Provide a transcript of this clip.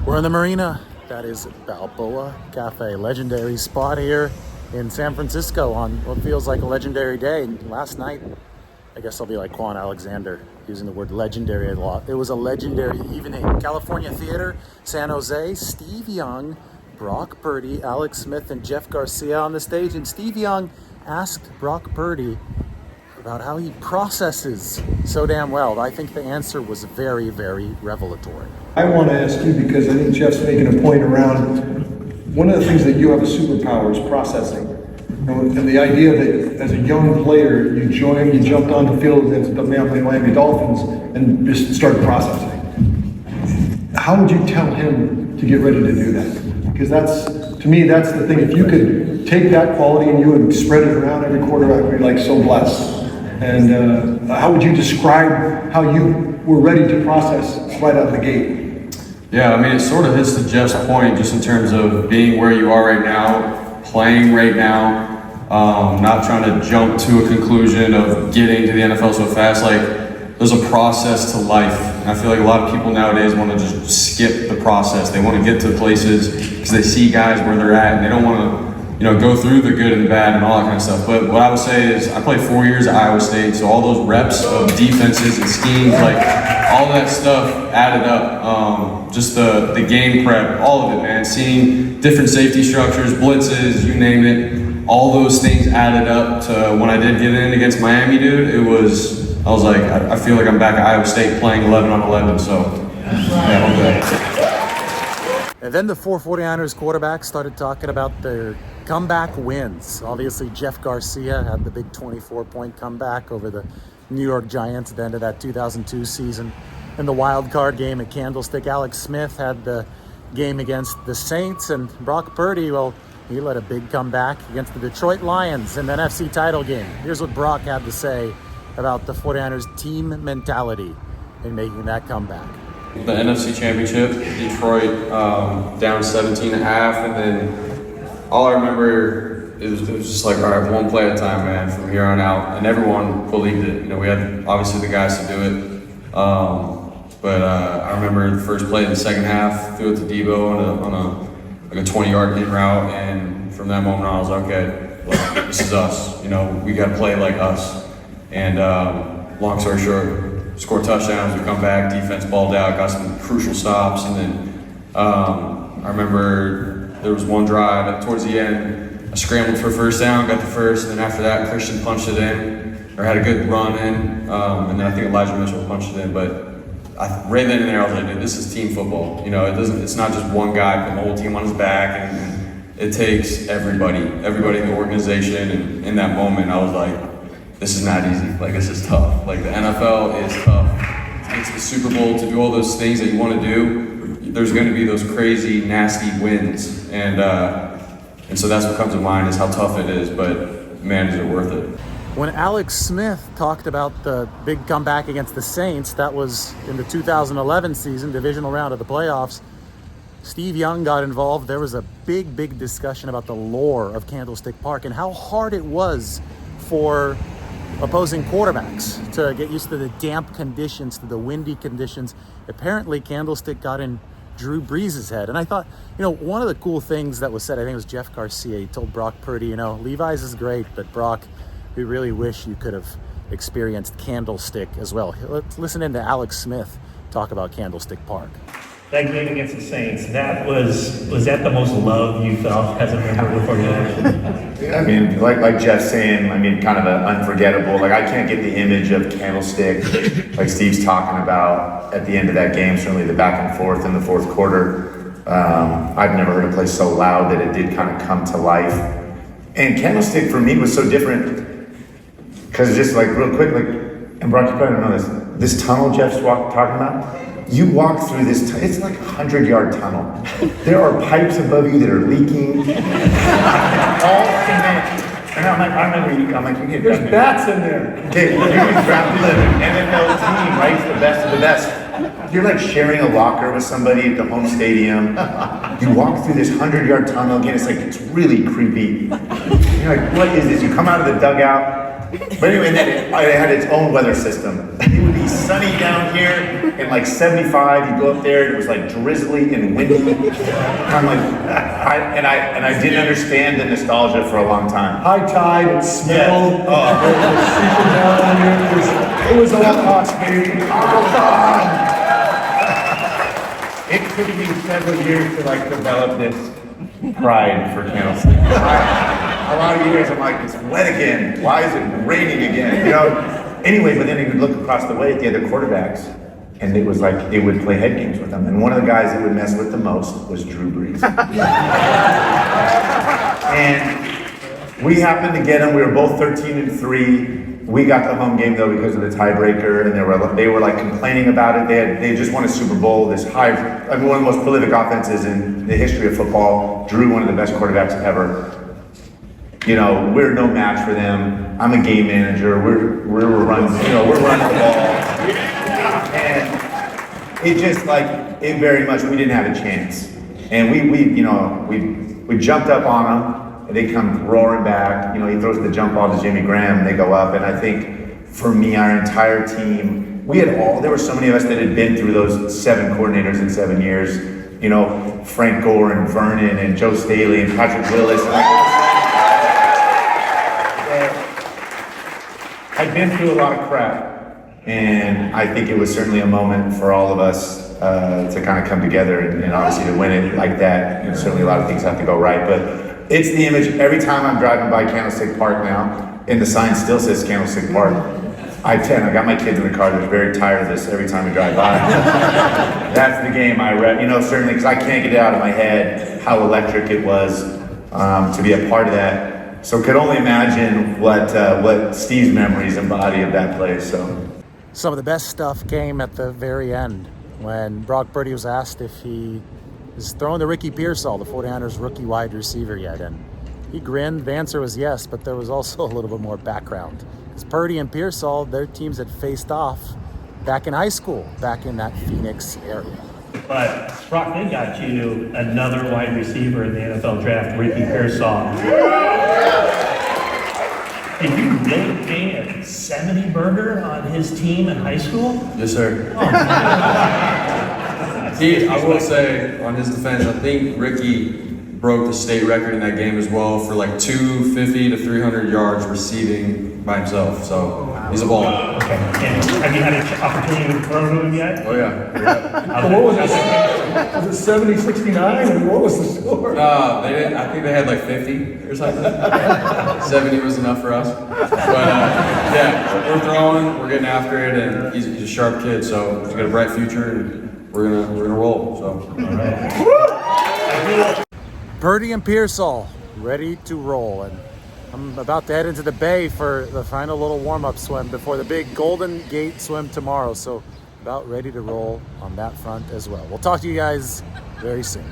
We're in the marina. That is Balboa Cafe, legendary spot here in San Francisco on what feels like a legendary day. Last night, I guess I'll be like Quan Alexander, using the word legendary a lot. It was a legendary evening. California Theater, San Jose, Steve Young, Brock Purdy, Alex Smith, and Jeff Garcia on the stage. And Steve Young asked Brock Purdy about how he processes so damn well. I think the answer was very, very revelatory. I want to ask you, because I think Jeff's making a point around one of the things that you have a superpower is processing. And the idea that as a young player, you jumped on the field against the Miami Dolphins and just started processing. How would you tell him to get ready to do that? Because to me, that's the thing. If you could take that quality and you would spread it around every quarterback, we'd be like so blessed. And how would you describe how you were ready to process right out of the gate? Yeah, I mean, it sort of hits to Jeff's point just in terms of being where you are right now, playing right now, not trying to jump to a conclusion of getting to the NFL so fast. Like, there's a process to life. And I feel like a lot of people nowadays want to just skip the process. They want to get to places because they see guys where they're at and they don't want to go through the good and the bad and all that kind of stuff. But what I would say is I played 4 years at Iowa State, so all those reps of defenses and schemes, like all that stuff added up. Just the game prep, all of it, man. Seeing different safety structures, blitzes, you name it, all those things added up to when I did get in against Miami, dude, I was like, I feel like I'm back at Iowa State playing 11 on 11, so yeah, all good. And then the 49ers quarterbacks started talking about their comeback wins. Obviously, Jeff Garcia had the big 24-point comeback over the New York Giants at the end of that 2002 season. In the wild card game at Candlestick, Alex Smith had the game against the Saints, and Brock Purdy, well, he led a big comeback against the Detroit Lions in the NFC title game. Here's what Brock had to say about the 49ers team mentality in making that comeback. The NFC Championship, Detroit down 17.5, and then all I remember, it was just like, all right, one play at a time, man, from here on out, and everyone believed it. We had obviously the guys to do it, but I remember the first play in the second half, threw it to Debo on a 20-yard in route, and from that moment on, I was like, okay, well, this is us. We got to play like us. And long story short, score touchdowns, we come back, defense balled out, got some crucial stops, and then I remember there was one drive towards the end, I scrambled for first down, got the first, and then after that, Christian punched it in, or had a good run in, and then I think Elijah Mitchell punched it in, but right then and there, I was like, dude, this is team football. It's not just one guy putting the whole team on his back, and it takes everybody in the organization, and in that moment, I was like, this is not easy. Like, this is tough. Like, the NFL is tough. To get to the Super Bowl, to do all those things that you want to do, there's going to be those crazy, nasty wins. And so that's what comes to mind is how tough it is. But, man, is it worth it. When Alex Smith talked about the big comeback against the Saints, that was in the 2011 season, divisional round of the playoffs, Steve Young got involved. There was a big, big discussion about the lore of Candlestick Park and how hard it was for opposing quarterbacks to get used to the damp conditions, to the windy conditions. Apparently, Candlestick got in Drew Brees' head. And I thought, one of the cool things that was said, I think it was Jeff Garcia, he told Brock Purdy, Levi's is great, but Brock, we really wish you could have experienced Candlestick as well. Let's listen in to Alex Smith talk about Candlestick Park. That game against the Saints, was that the most love you felt as a member of the 49ers? I mean, like Jeff's saying, kind of an unforgettable. Like, I can't get the image of Candlestick, like Steve's talking about at the end of that game, certainly the back and forth in the fourth quarter. I've never heard a place so loud that it did kind of come to life. And Candlestick for me was so different because just like real quick, and Brock, you probably don't know this tunnel Jeff's talking about, you walk through this, it's like a 100-yard tunnel. There are pipes above you that are leaking. All cement. And I'm like, you get There's bats in there. Okay, you're drafted an NFL team, right? It's the best of the best. You're like sharing a locker with somebody at the home stadium. You walk through this 100-yard tunnel. Again, it's really creepy. You're like, what is this? You come out of the dugout, But anyway, then it had its own weather system. It would be sunny down here and like 75. You go up there and it was like drizzly and windy. I'm like, I didn't understand the nostalgia for a long time. High tide, it smelled. Yeah. Oh. It was all hot, baby. It took me several years to like develop this pride for Candlestick. A lot of years I'm like, it's wet again. Why is it raining again? You know. Anyway, but then you would look across the way at the other quarterbacks, and it was like they would play head games with them. And one of the guys that would mess with the most was Drew Brees. And we happened to get him. We were both 13-3. We got the home game though because of the tiebreaker, and they were like complaining about it. They just won a Super Bowl. One of the most prolific offenses in the history of football. Drew, one of the best quarterbacks ever. You know, we're no match for them. I'm a game manager. We're running the ball, and it just like it very much. We didn't have a chance, and we jumped up on them. And they come roaring back. You know, he throws the jump ball to Jimmy Graham, and they go up. And I think for me, our entire team, there were so many of us that had been through those 7 coordinators in 7 years. You know, Frank Gore and Vernon and Joe Staley and Patrick Willis. I'd been through a lot of crap, and I think it was certainly a moment for all of us to kind of come together and obviously to win it like that. And certainly a lot of things have to go right, but it's the image every time I'm driving by Candlestick Park now, and the sign still says Candlestick Park. I got my kids in the car, they're very tired of this every time we drive by. That's the game I read, certainly because I can't get it out of my head how electric it was to be a part of that. So could only imagine what Steve's memories embody of that place. So Some of the best stuff came at the very end when Brock Purdy was asked if he is throwing to Ricky Pearsall, the 49ers rookie wide receiver yet, and he grinned. The answer was yes, but there was also a little bit more background. Because Purdy and Pearsall, their teams had faced off back in high school, back in that Phoenix area. But Brock, they got you another wide receiver in the NFL draft, Ricky Pearsall. Did you really pay a 70 burger on his team in high school? Yes, sir. Oh, I will say, on his defense, I think Ricky broke the state record in that game as well for like 250 to 300 yards receiving by himself. So he's a baller. Okay. And have you had an opportunity to throw to him yet? Oh yeah. What was it? Was it 70-69? And what was the score? They didn't. I think they had like 50 or something. 70 was enough for us. But yeah, we're throwing, we're getting after it, and he's a sharp kid, so he's got a bright future, and we're gonna roll. So. All right. Purdy and Pearsall ready to roll, and I'm about to head into the bay for the final little warm-up swim before the big Golden Gate swim tomorrow, so about ready to roll on that front as well. We'll talk to you guys very soon.